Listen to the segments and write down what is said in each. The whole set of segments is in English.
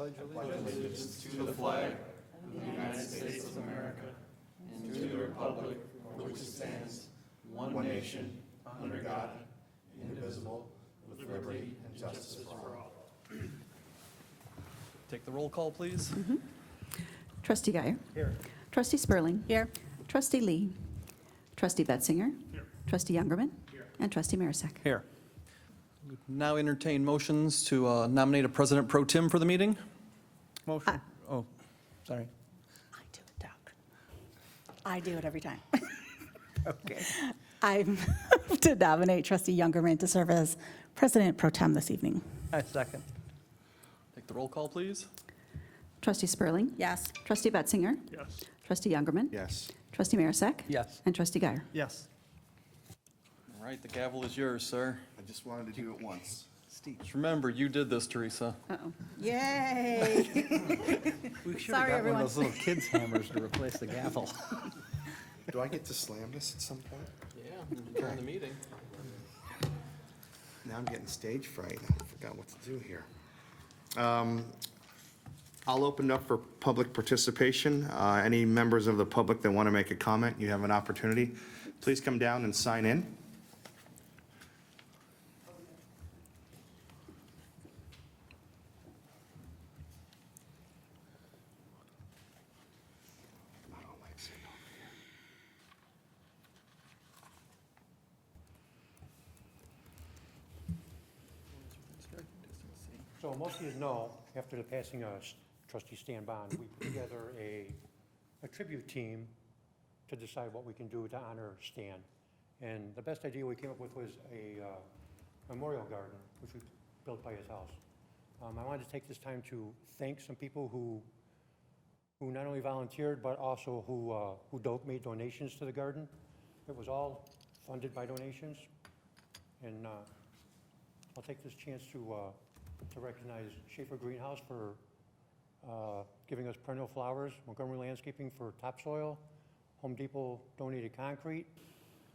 pledge allegiance to the flag of the United States of America and to the republic for which it stands, one nation, under God, indivisible, with liberty and justice for all. Take the roll call, please. Trustee Guyer. Here. Trustee Spurling. Here. Trustee Lee. Trustee Betzinger. Here. Trustee Youngerman. Here. And Trustee Marisak. Here. Now entertain motions to nominate a president pro tem for the meeting. Motion. Oh, sorry. I do it, Doc. I do it every time. Okay. I move to nominate Trustee Youngerman to serve as President Pro Tem this evening. I second. Take the roll call, please. Trustee Spurling. Yes. Trustee Betzinger. Yes. Trustee Youngerman. Yes. Trustee Marisak. Yes. And Trustee Guyer. Yes. All right, the gavel is yours, sir. I just wanted to do it once. Just remember, you did this, Teresa. Uh-oh. Yay. We should Sorry, have got one everyone. of those little kids' hammers to replace the gavel. Do I get to slam this at some point? Yeah, during the meeting. Now I'm getting stage fright. I forgot what to do here. I'll open it up for public participation. Any members of the public that want to make a comment, you have an opportunity. Please come down and sign in. Not all lights in over here. So most of you know, after the passing of trustee Stan Bond, we put together a tribute team to decide what we can do to honor Stan. And the best idea we came up with was a memorial garden, which we built by his house. I wanted to take this time to thank some people who not only volunteered, but also who made donations to the garden. It was all funded by donations. And I'll take this chance to recognize Schaefer Greenhouse for giving us perennial flowers, Montgomery Landscaping for topsoil, Home Depot donated concrete,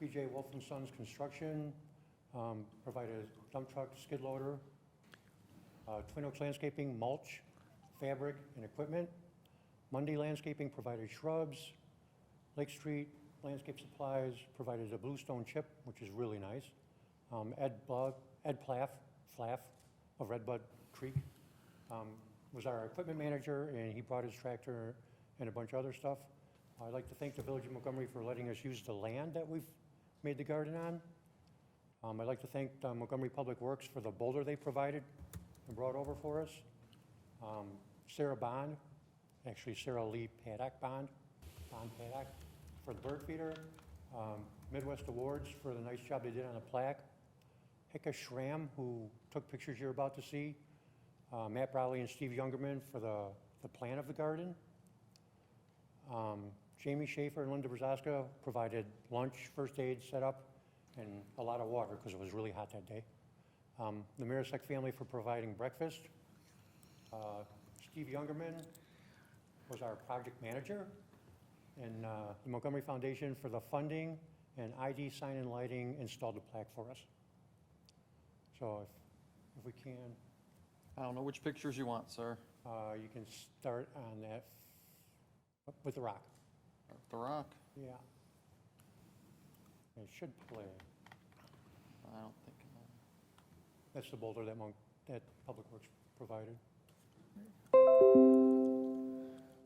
BJ Wolf & Sons Construction provided a dump truck, skid loader, Twin Oaks Landscaping mulch, fabric, and equipment, Mundy Landscaping provided shrubs, Lake Street Landscape Supplies provided a bluestone chip, which is really nice, Ed Plaff of Redbud Creek was our equipment manager, and he brought his tractor and a bunch of other stuff. I'd like to thank the Village of Montgomery for letting us use the land that we've made the garden on. I'd like to thank Montgomery Public Works for the boulder they provided and brought over for us. Sarah Bond, actually Sarah Lee Bond Paddock for the bird feeder. Midwest Awards for the nice job they did on the plaque. Hicka Schramm, who took pictures you're about to see. Matt Browley and Steve Youngerman for the plan of the garden. Jamie Schaefer and Linda Brzoska provided lunch, first aid setup, and a lot of water because it was really hot that day. The Marisak family for providing breakfast. Steve Youngerman was our project manager. And the Montgomery Foundation for the funding, and ID Sign and Lighting installed the plaque for us. So if we can, I don't know which pictures you want, sir. you can start on that with the rock. The rock? Yeah. It should play. I don't think. That's the boulder that Public Works provided.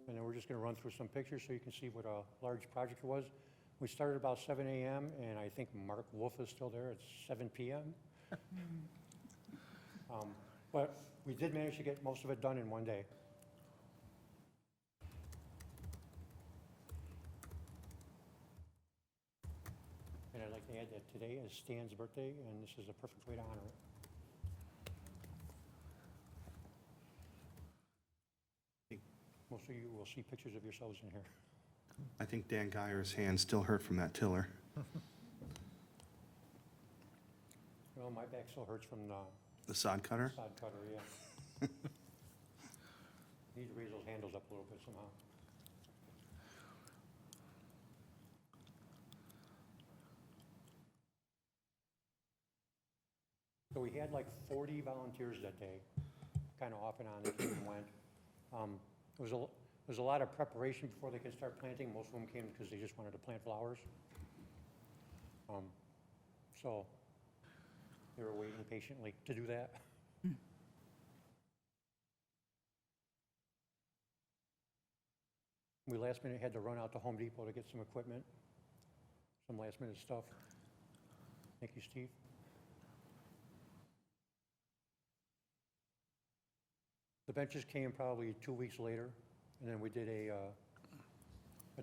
And then we're just going to run through some pictures so you can see what a large project it was. We started about 7 a.m. and I think Mark Wolf is still there at 7 p.m. But we did manage to get most of it done in one day. And I'd like to add that today is Stan's birthday, and this is a perfect way to honor it. Most of you will see pictures of yourselves in here. I think Dan Geyer's hand still hurt from that tiller. Well, my back still hurts from The sod cutter? sod cutter, yeah. Need to raise those handles up a little bit somehow. So we had like 40 volunteers that day, kind of off and on, they came and went. There was a lot of preparation before they could start planting. Most of them came because they just wanted to plant flowers. So they were waiting patiently to do that. We last minute had to run out to Home Depot to get some equipment, some last minute stuff. Thank you, Steve. The benches came probably 2 weeks later, and then we did a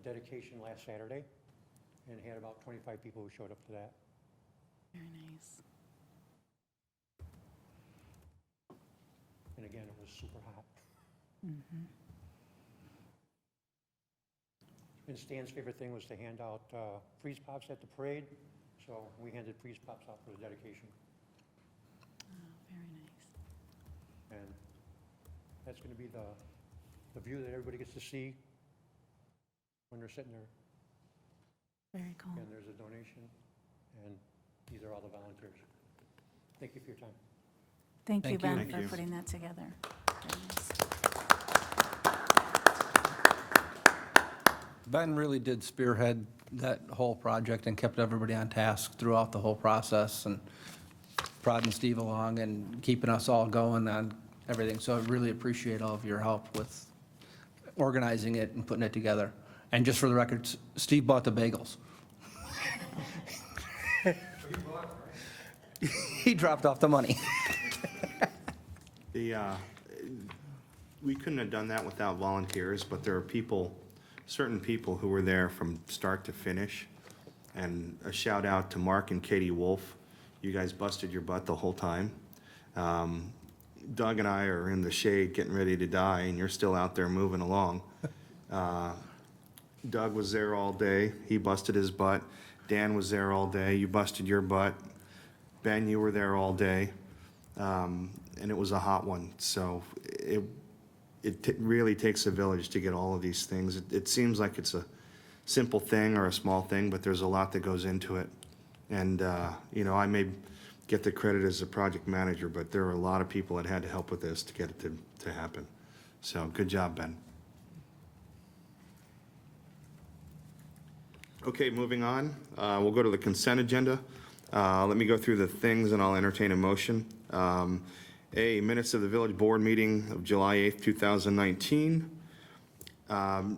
dedication last Saturday, and had about 25 people who showed up to that. Very nice. And again, it was super hot. And Stan's favorite thing was to hand out freeze pops at the parade, so we handed freeze pops out for the dedication. Oh, very nice. And that's going to be the view that everybody gets to see when they're sitting there. Very cool. And there's a donation, and these are all the volunteers. Thank you for your time. Thank you, Thank you. Ben, Thank for you. putting that together. Very nice. Ben really did spearhead that whole project and kept everybody on task throughout the whole process, and prodding Steve along and keeping us all going on everything. So I really appreciate all of your help with organizing it and putting it together. And just for the record, Steve bought the bagels. He dropped off the money. We couldn't have done that without volunteers, but there are people, certain people who were there from start to finish. And a shout out to Mark and Katie Wolf. You guys busted your butt the whole time. Doug and I are in the shade getting ready to die, and you're still out there moving along. Doug was there all day. He busted his butt. Dan was there all day. You busted your butt. Ben, you were there all day. And it was a hot one. So it really takes a village to get all of these things. It seems like it's a simple thing or a small thing, but there's a lot that goes into it. And, I may get the credit as a project manager, but there are a lot of people that had to help with this to get it to happen. So good job, Ben. Okay, moving on. We'll go to the consent agenda. Let me go through the things and I'll entertain a motion. A, minutes of the village board meeting of July 8th, 2019.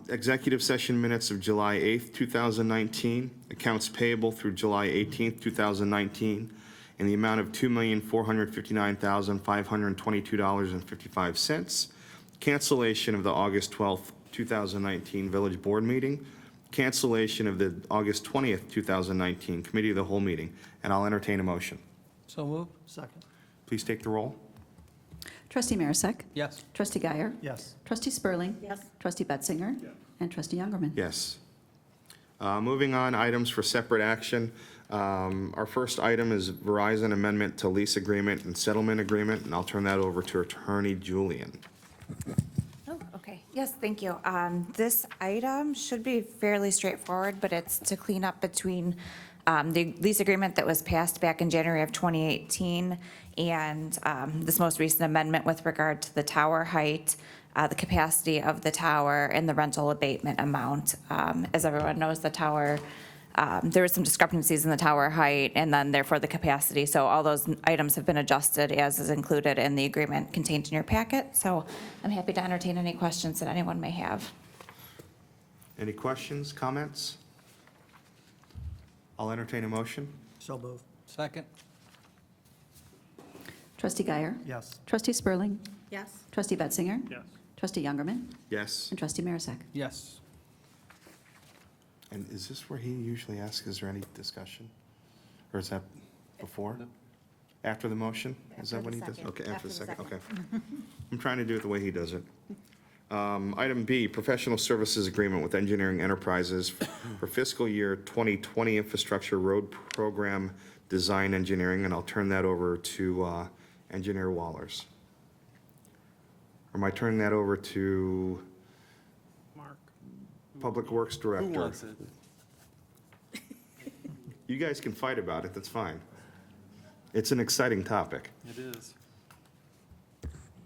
Executive session minutes of July 8th, 2019. Accounts payable through July 18th, 2019, in the amount of $2,459,522.55. Cancellation of the August 12th, 2019 village board meeting. Cancellation of the August 20th, 2019 committee of the whole meeting. And I'll entertain a motion. So moved. Second. Please take the roll. Trustee Marisak. Yes. Trustee Guyer. Yes. Trustee Spurling. Yes. Trustee Betzinger. And Trustee Youngerman. Yes. Moving on, items for separate action. Our first item is Verizon amendment to lease agreement and settlement agreement, and I'll turn that over to Attorney Julian. Oh, okay. Yes, thank you. This item should be fairly straightforward, but it's to clean up between the lease agreement that was passed back in January of 2018 and this most recent amendment with regard to the tower height, the capacity of the tower, and the rental abatement amount. As everyone knows, the tower, there were some discrepancies in the tower height and then therefore the capacity. So all those items have been adjusted as is included in the agreement contained in your packet. So I'm happy to entertain any questions that anyone may have. Any questions, comments? I'll entertain a motion. So moved. Second. Trustee Guyer. Yes. Trustee Spurling. Yes. Trustee Betzinger. Yes. Trustee Youngerman. Yes. And Trustee Marisak. Yes. And is this where he usually asks, is there any discussion? Or is that before? After the motion? Is that After what the he does? second. Okay, after After the the second, okay. I'm trying to do it the way he does it. Item B, professional services agreement with Engineering Enterprises for fiscal year 2020 infrastructure road program design engineering, and I'll turn that over to Engineer Wallers. Or am I turning that over to Mark. Public Works Director? Who wants it? You guys can fight about it, that's fine. It's an exciting topic. It is.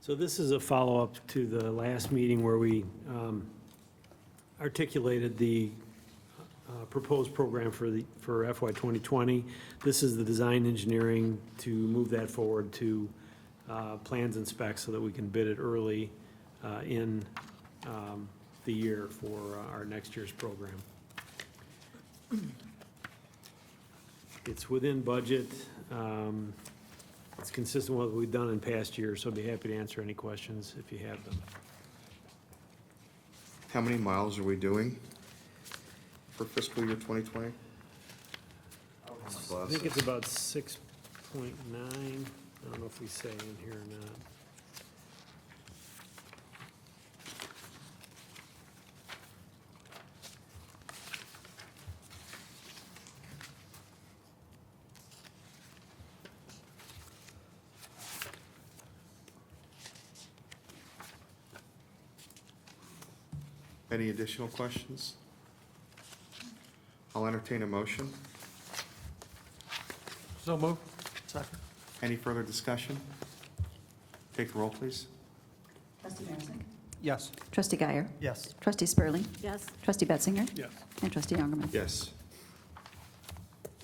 So this is a follow-up to the last meeting where we articulated the proposed program for FY 2020. This is the design engineering to move that forward to plans and specs so that we can bid it early in the year for our next year's program. It's within budget. It's consistent with what we've done in past years, so I'd be happy to answer any questions if you have them. How many miles are we doing for fiscal year 2020? I think it's about 6.9. I don't know if we say in here or not. Any additional questions? I'll entertain a motion. So move. Second. Any further discussion? Take the roll, please. Trustee Marisak? Yes. Trustee Guyer? Yes. Trustee Spurling? Yes. Trustee Betzinger? Yes. And Trustee Youngerman? Yes.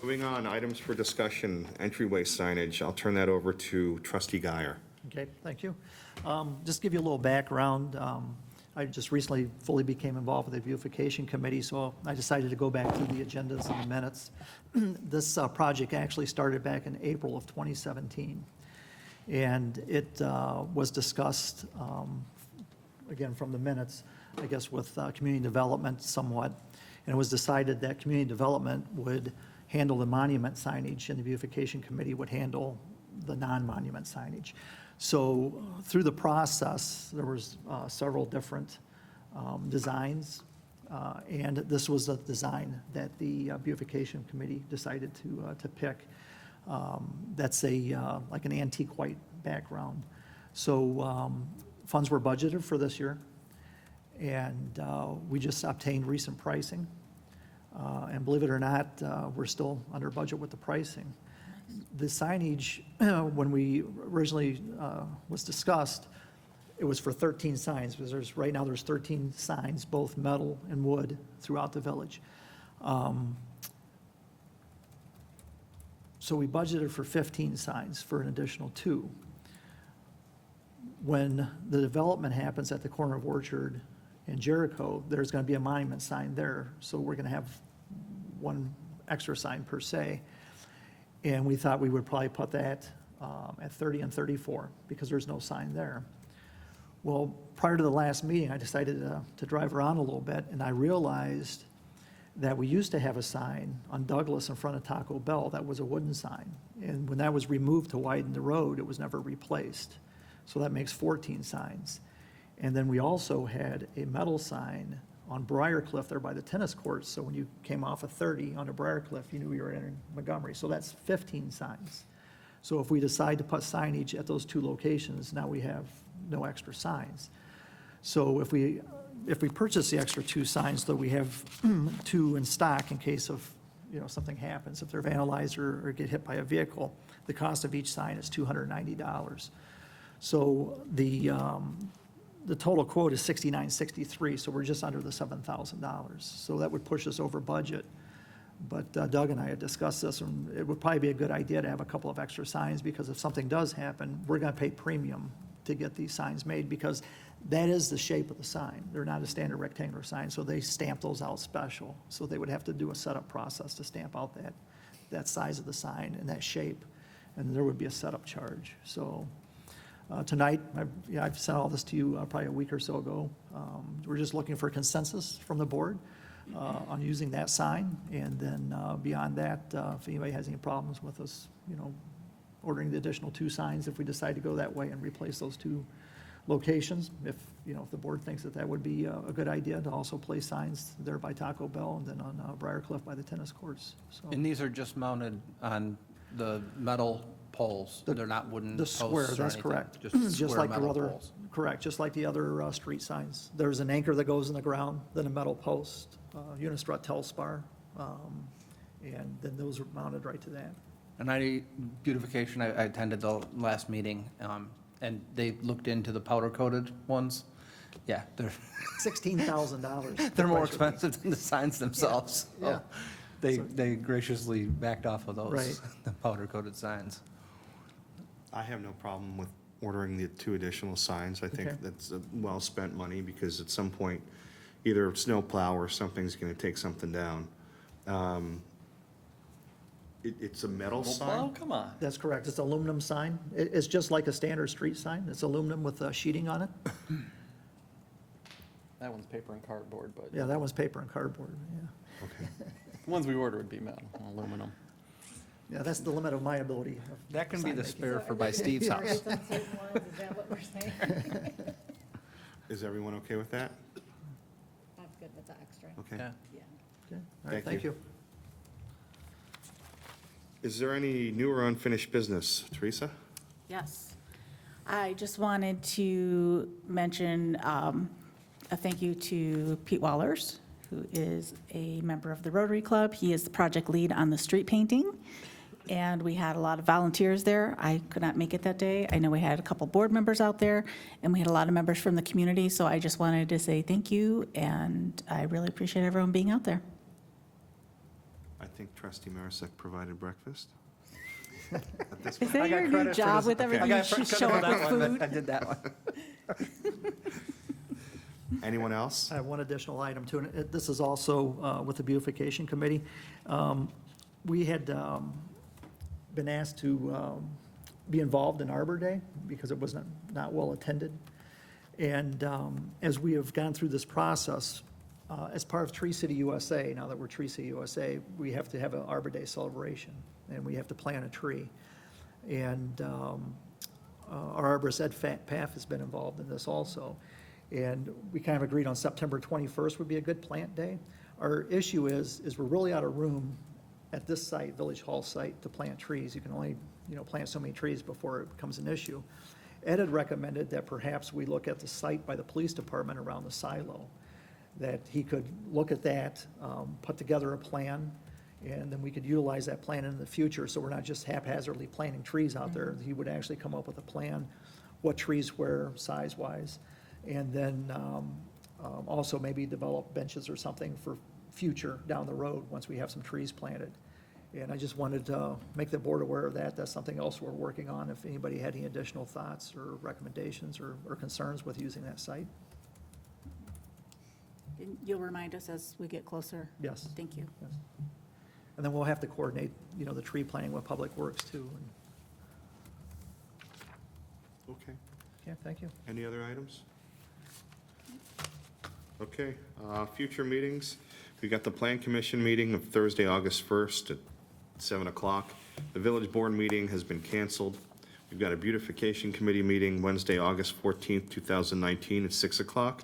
Moving on, items for discussion, entryway signage. I'll turn that over to Trustee Guyer. Okay, thank you. Just give you a little background. I just recently fully became involved with the Beautification Committee, so I decided to go back through the agendas and the minutes. This project actually started back in April of 2017, and it was discussed, again, from the minutes, I guess, with community development somewhat, and it was decided that community development would handle the monument signage, and the Beautification Committee would handle the non-monument signage. So through the process, there was several different designs, and this was the design that the Beautification Committee decided to pick. That's like an antique white background. So funds were budgeted for this year, and we just obtained recent pricing. And believe it or not, we're still under budget with the pricing. The signage, when we originally was discussed, it was for 13 signs, because right now there's 13 signs, both metal and wood, throughout the village. So we budgeted for 15 signs for an additional 2. When the development happens at the corner of Orchard and Jericho, there's going to be a monument sign there, so we're going to have 1 extra sign per se. And we thought we would probably put that at 30 and 34, because there's no sign there. Well, prior to the last meeting, I decided to drive around a little bit, and I realized that we used to have a sign on Douglas in front of Taco Bell that was a wooden sign. And when that was removed to widen the road, it was never replaced. So that makes 14 signs. And then we also had a metal sign on Briarcliff there by the tennis courts. So when you came off of 30 onto Briarcliff, you knew you were in Montgomery. So that's 15 signs. So if we decide to put signage at those 2 locations, now we have no extra signs. So if we purchase the extra 2 signs, though, we have 2 in stock in case of, something happens. If they're vandalized or get hit by a vehicle, the cost of each sign is $290. So the total quote is $69.63, so we're just under the $7,000. So that would push us over budget. But Doug and I had discussed this, and it would probably be a good idea to have a couple of extra signs, because if something does happen, we're going to pay premium to get these signs made, because that is the shape of the sign. They're not a standard rectangular sign, so they stamp those out special. So they would have to do a setup process to stamp out that size of the sign and that shape, and there would be a setup charge. So tonight, I've sent all this to you probably a week or so ago. We're just looking for consensus from the board on using that sign, and then beyond that, if anybody has any problems with us, ordering the additional 2 signs, if we decide to go that way and replace those 2 locations, if the board thinks that would be a good idea to also place signs there by Taco Bell and then on Briarcliff by the tennis courts. So And these are just mounted on the metal poles? They're not wooden the posts square, or that's anything? correct. Just square like the metal other, poles? correct, just like the other street signs. There's an anchor that goes in the ground, then a metal post, unistrut telspar, and then those are mounted right to that. And Beautification, I attended the last meeting. and they looked into the powder-coated ones. Yeah, $16,000. they're more expensive than the signs themselves. Yeah. They graciously backed off of those, Right. the powder-coated signs. I have no problem with ordering the 2 additional signs. I Okay. think that's a well-spent money, because at some point, either snowplow or something's gonna take something down. It's a metal Well, sign? come on. That's correct. It's aluminum sign. It's just like a standard street sign. It's aluminum with sheeting on it. That one's paper and cardboard, but Yeah, that one's paper and cardboard, yeah. Okay. the ones we order would be metal, aluminum. Yeah, that's the limit of my ability. of That can be sign the making. spare for by Steve's house. Is that what we're saying? Is everyone okay with that? I'm good with the extra. Okay. Yeah. Okay, all right, Thank thank you. you. Is there any new or unfinished business? Teresa? Yes. I just wanted to mention a thank you to Pete Wallers, who is a member of the Rotary Club. He is the project lead on the street painting, and we had a lot of volunteers there. I could not make it that day. I know we had a couple board members out there, and we had a lot of members from the community, so I just wanted to say thank you, and I really appreciate everyone being out there. I think trustee Marisak provided breakfast. Is that your new job with everything? You should show up with food? I did that one. Anyone else? I have one additional item too, and this is also with the Beautification Committee. We had been asked to be involved in Arbor Day because it was not well attended. And as we have gone through this process, as part of Tree City USA, now that we're Tree City USA, we have to have an Arbor Day celebration, and we have to plant a tree. And our arborist, Ed Paff, has been involved in this also. And we kind of agreed on September 21st would be a good plant day. Our issue is we're really out of room at this site, Village Hall site, to plant trees. You can only, plant so many trees before it becomes an issue. Ed had recommended that perhaps we look at the site by the police department around the silo, that he could look at that, put together a plan, and then we could utilize that plan in the future, so we're not just haphazardly planting trees out there. He would actually come up with a plan, what trees where, size-wise, and then also maybe develop benches or something for future down the road, once we have some trees planted. And I just wanted to make the board aware of that. That's something else we're working on, if anybody had any additional thoughts or recommendations or concerns with using that site. You'll remind us as we get closer. Yes. Thank you. Yes. And then we'll have to coordinate, the tree planting with Public Works too. Okay. Yeah, thank you. Any other items? Okay, future meetings. We got the Plan Commission meeting of Thursday, August 1st at 7 o'clock. The Village Board meeting has been canceled. We've got a Beautification Committee meeting Wednesday, August 14th, 2019 at 6 o'clock.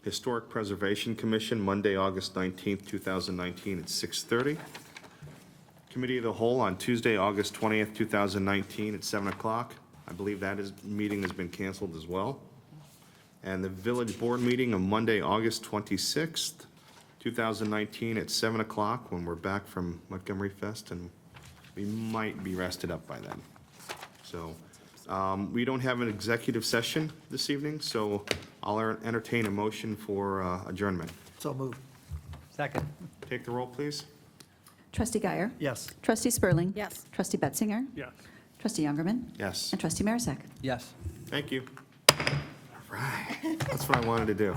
Historic Preservation Commission, Monday, August 19th, 2019 at 6:30. Committee of the Whole on Tuesday, August 20th, 2019 at 7 o'clock. I believe that meeting has been canceled as well. And the Village Board meeting on Monday, August 26th, 2019 at 7 o'clock, when we're back from Montgomery Fest, and we might be rested up by then. So we don't have an executive session this evening, so I'll entertain a motion for adjournment. So moved. Second. Take the roll, please. Trustee Guyer? Yes. Trustee Spurling? Yes. Trustee Betzinger? Yes. Trustee Youngerman? Yes. And Trustee Marisak? Yes. Thank you. All right. That's what I wanted to do.